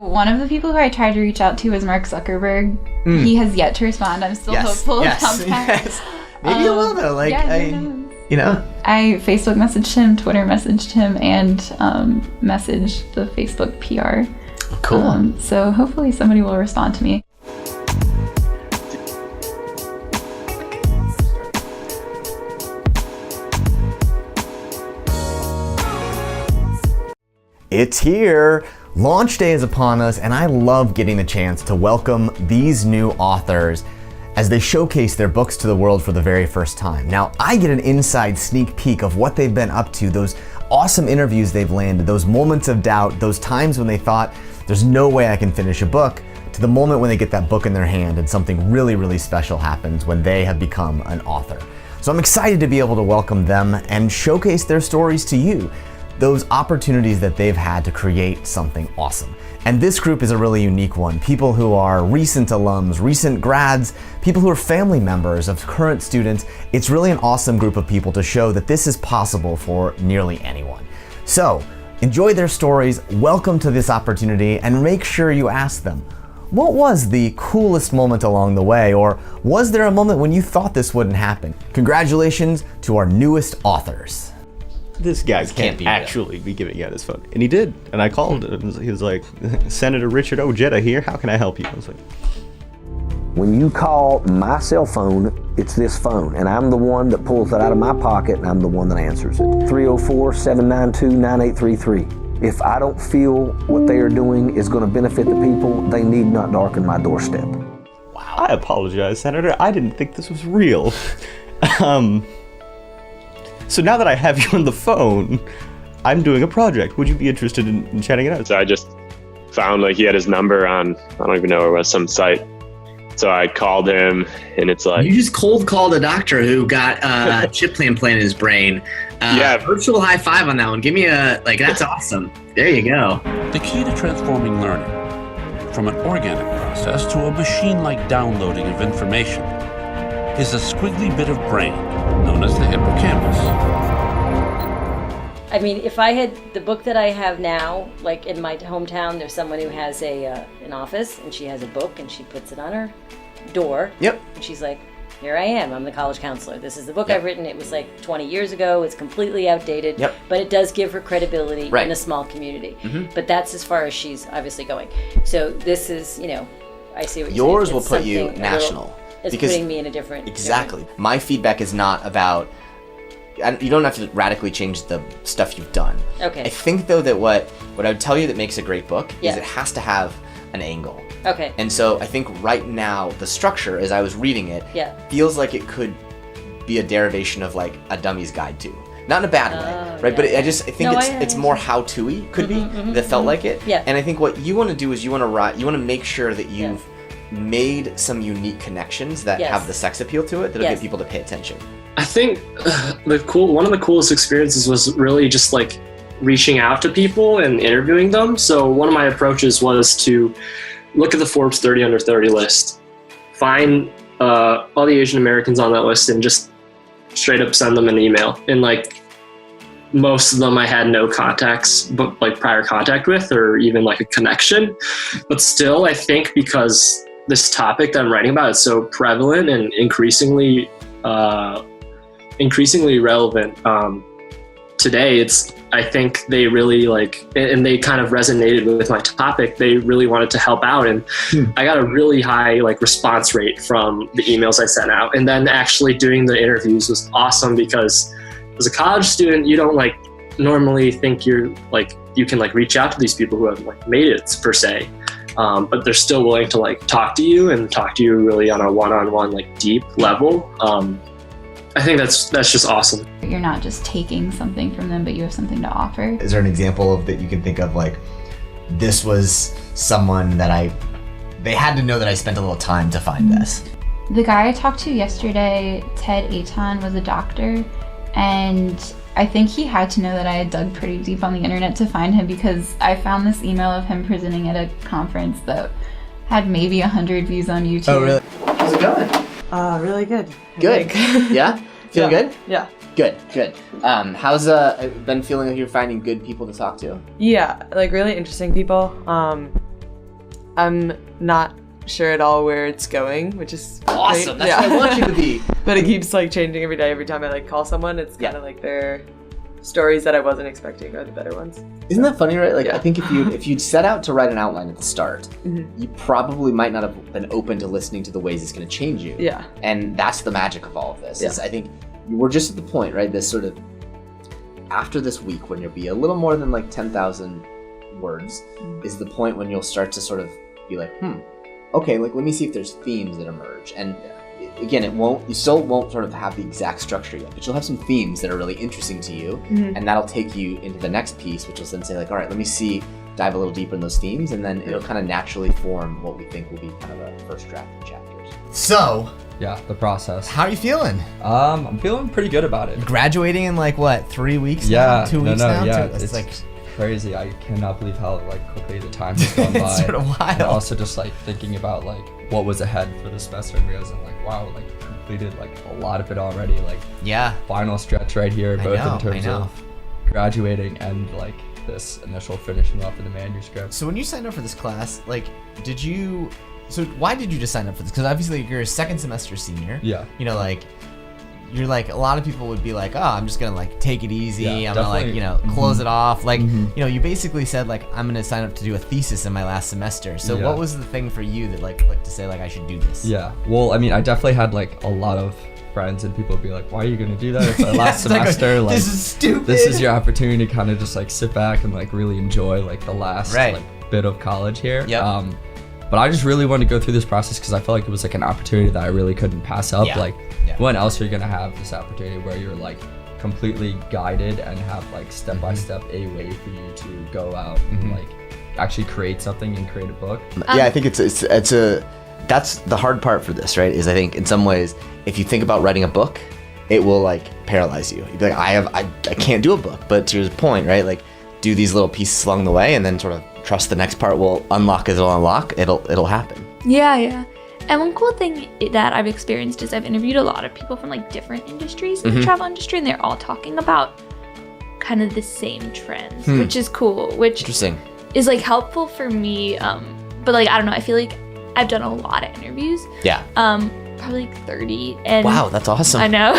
One of the people who I tried to reach out to was Mark Zuckerberg. He has yet to respond. I'm still hopeful of contact. Yes. Maybe he will though. Like, you know, I Facebook messaged him, Twitter messaged him, and messaged the Facebook PR. Cool. So hopefully somebody will respond to me. It's here. Launch day is upon us, and I love getting the chance to welcome these new authors as they showcase their books to the world for the very first time. Now, I get an inside sneak peek of what they've been up to, those awesome interviews they've landed, those moments of doubt, those times when they thought, there's no way I can finish a book, to the moment when they get that book in their hand and something really, really special happens when they have become an author. So I'm excited to be able to welcome them and showcase their stories to you. Those opportunities that they've had to create something awesome. And this group is a really unique one. People who are recent alums, recent grads, people who are family members of current students. It's really an awesome group of people to show that this is possible for nearly anyone. So enjoy their stories, welcome to this opportunity, and make sure you ask them, what was the coolest moment along the way? Or was there a moment when you thought this wouldn't happen? Congratulations to our newest authors. This guy can't actually be giving out his phone. And he did. And I called him. He was like, Senator Richard Ojeda here. How can I help you? I was like, when you call my cell phone, it's this phone. And I'm the one that pulls it out of my pocket, and I'm the one that answers it. 304-792-9833. If I don't feel what they are doing is going to benefit the people, they need not darken my doorstep. Wow. I apologize, Senator. I didn't think this was real. So now that I have you on the phone, I'm doing a project. Would you be interested in chatting it out? So I just found like he had his number on, I don't even know where it was, some site. So I called him, and it's like... You just cold called a doctor who got a chip implant in his brain. Yeah. Virtual high five on that one. Give me that's awesome. There you go. The key to transforming learning from an organic process to a machine-like downloading of information is a squiggly bit of brain known as the hippocampus. I mean, if I had the book that I have now, like in my hometown, there's someone who has an office, and she has a book, and she puts it on her door. Yep. And she's like, here I am, I'm the college counselor. This is the book I've written. It was like 20 years ago. It's completely outdated, but it does give her credibility in a small community. But that's as far as she's obviously going. So this is, I see what you're saying. Yours will put you national. It's putting me in a different... Exactly. My feedback is not about... You don't have to radically change the stuff you've done. Okay. I think, though, that what I would tell you that makes a great book is it has to have an angle. Okay. And so I think right now, the structure, as I was reading it, feels like it could be a derivation of, like, a dummy's guide to. Not in a bad way, right? But I think it's more how-to-y, could be, that felt like it. Yeah. And I think what you want to do is you want to make sure that you've made some unique connections that have the sex appeal to it that'll get people to pay attention. I think one of the coolest experiences was really just like reaching out to people and interviewing them. So one of my approaches was to look at the Forbes 30 under 30 list, find all the Asian Americans on that list, and just straight up send them an email. And like most of them I had no contacts, but like prior contact with, or even like a connection. But still, I think because this topic that I'm writing about is so prevalent and increasingly relevant today, I think they really and they kind of resonated with my topic. They really wanted to help out, and I got a really high response rate from the emails I sent out. And then actually doing the interviews was awesome, because as a college student, you don't normally think you can reach out to these people who have made it per se. But they're still willing to talk to you, and talk to you really on a one-on-one deep level. I think that's just awesome. You're not just taking something from them, but you have something to offer. Is there an example that you can think of, this was someone that they had to know that I spent a little time to find this? The guy I talked to yesterday, Ted Aaaand, was a doctor, and I think he had to know that I had dug pretty deep on the internet to find him, because I found this email of him presenting at a conference that had maybe 100 views on YouTube. Oh, really? How's it going? Really good. Good. Yeah? Feeling good? Yeah. Good. How's been feeling like you're finding good people to talk to? Yeah, really interesting people. I'm not sure at all where it's going, which is awesome. Great. That's what I want you to be. But it keeps like changing every day. Every time I like call someone, it's kind of like their stories that I wasn't expecting are the better ones. Isn't that funny, right? Like I think if you'd set out to write an outline at the start, you probably might not have been open to listening to the ways it's going to change you. Yeah. And that's the magic of all of this. Is I think we're just at the point, right? This sort of after this week when you'll be a little more than like 10,000 words is the point when you'll start to sort of be like, okay, like let me see if there's themes that emerge. And again, you still won't sort of have the exact structure yet, but you'll have some themes that are really interesting to you, and that'll take you into the next piece, which will then say like, all right, let me dive a little deeper in those themes, and then it'll kind of naturally form what we think will be kind of a first draft of chapters. So, yeah, the process. How are you feeling? I'm feeling pretty good about it. Graduating in like what, 3 weeks? Yeah, now? 2 weeks now? Yeah, it's like crazy. I cannot believe how like quickly the time has gone by. It's sort of wild. And also just like thinking about like what was ahead for the semester and realizing like, wow, like completed like a lot of it already. Like final stretch right here, both in terms of graduating and like this initial finishing off of the manuscript. So when you signed up for this class, like so why did you just sign up for this? Because obviously you're a second semester senior. Yeah. You know, like you're like, a lot of people would be like, oh, I'm just gonna like take it easy. I'm gonna like, close it off. Like, you basically said like, I'm gonna sign up to do a thesis in my last semester. So what was the thing for you that like to say like, I should do this? Yeah. Well, I mean, I definitely had like a lot of friends and people be like, why are you gonna do that? It's our last semester. Like, this is stupid. This is your opportunity to kind of just like sit back and like really enjoy like the last like bit of college here. Yep. But I just really wanted to go through this process because I felt like it was like an opportunity that I really couldn't pass up. Like, when else are you gonna have this opportunity where you're like completely guided and have like step by step a way for you to go out and like actually create something and create a book? Yeah, I think that's the hard part for this, right? Is I think in some ways, if you think about writing a book, it will like paralyze you. You'd be like, I can't do a book. But to your point, right? Like, do these little pieces along the way, and then sort of trust the next part will unlock as it'll unlock. It'll happen. Yeah. And one cool thing that I've experienced is I've interviewed a lot of people from like different industries in the travel industry, and they're all talking about kind of the same trends, which is cool. Which interesting is like helpful for me. But like I don't know, I feel like I've done a lot of interviews. Yeah. Probably like 30. And wow, that's awesome. I know.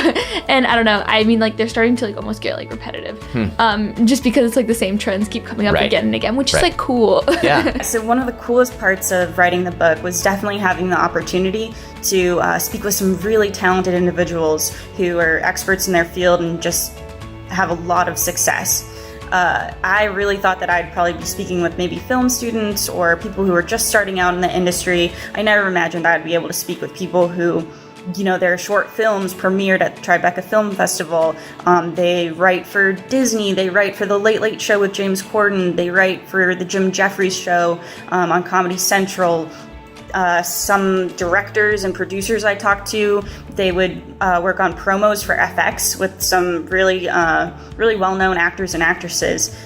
And I don't know. I mean, like they're starting to like almost get like repetitive. Just because it's like the same trends keep coming up again and again, which is like cool. Yeah. So one of the coolest parts of writing the book was definitely having the opportunity to speak with some really talented individuals who are experts in their field and just have a lot of success. I really thought that I'd probably be speaking with maybe film students or people who are just starting out in the industry. I never imagined I'd be able to speak with people who, their short films premiered at the Tribeca Film Festival. They write for Disney. They write for The Late Late Show with James Corden. They write for the Jim Jeffries Show on Comedy Central. Some directors and producers I talked to, they would work on promos for FX with some really well-known actors and actresses.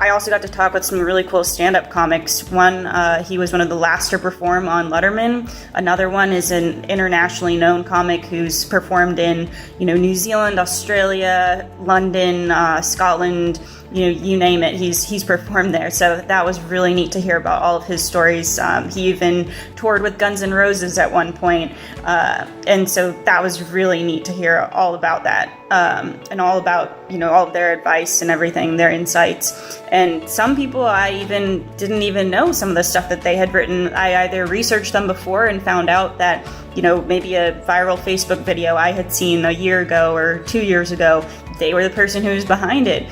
I also got to talk with some really cool stand-up comics. One, he was one of the last to perform on Letterman. Another one is an internationally known comic who's performed in, New Zealand, Australia, London, Scotland, you name it, he's performed there. So that was really neat to hear about all of his stories. He even toured with Guns N' Roses at one point. And so that was really neat to hear all about that. And all about, all of their advice and everything, their insights. And some people I didn't even know some of the stuff that they had written. I either researched them before and found out that, maybe a viral Facebook video I had seen a year ago or 2 years ago, they were the person who was behind it.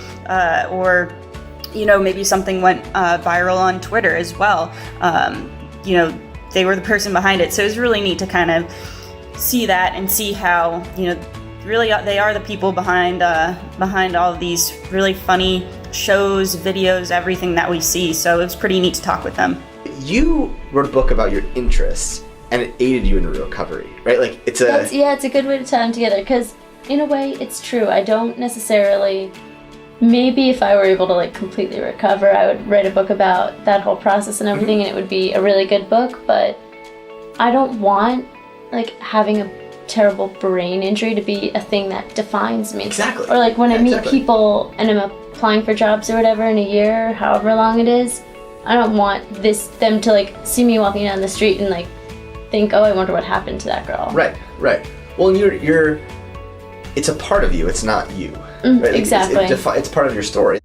Or maybe something went viral on Twitter as well. They were the person behind it. So it was really neat to kind of see that and see how, really they are the people behind all of these really funny shows, videos, everything that we see. So it was pretty neat to talk with them. You wrote a book about your interests, and it aided you in your recovery, right? Like it's a good way to tie them together, because in a way it's true. I don't necessarily, maybe if I were able to like completely recover, I would write a book about that whole process and everything, and it would be a really good book. But I don't want like having a terrible brain injury to be a thing that defines me. Exactly. Or like when I meet people and I'm applying for jobs or whatever in a year, however long it is, I don't want them to like see me walking down the street and like think, oh, I wonder what happened to that girl. Right. Well, you're it's a part of you. It's not you. Right? Exactly. It's part of your story.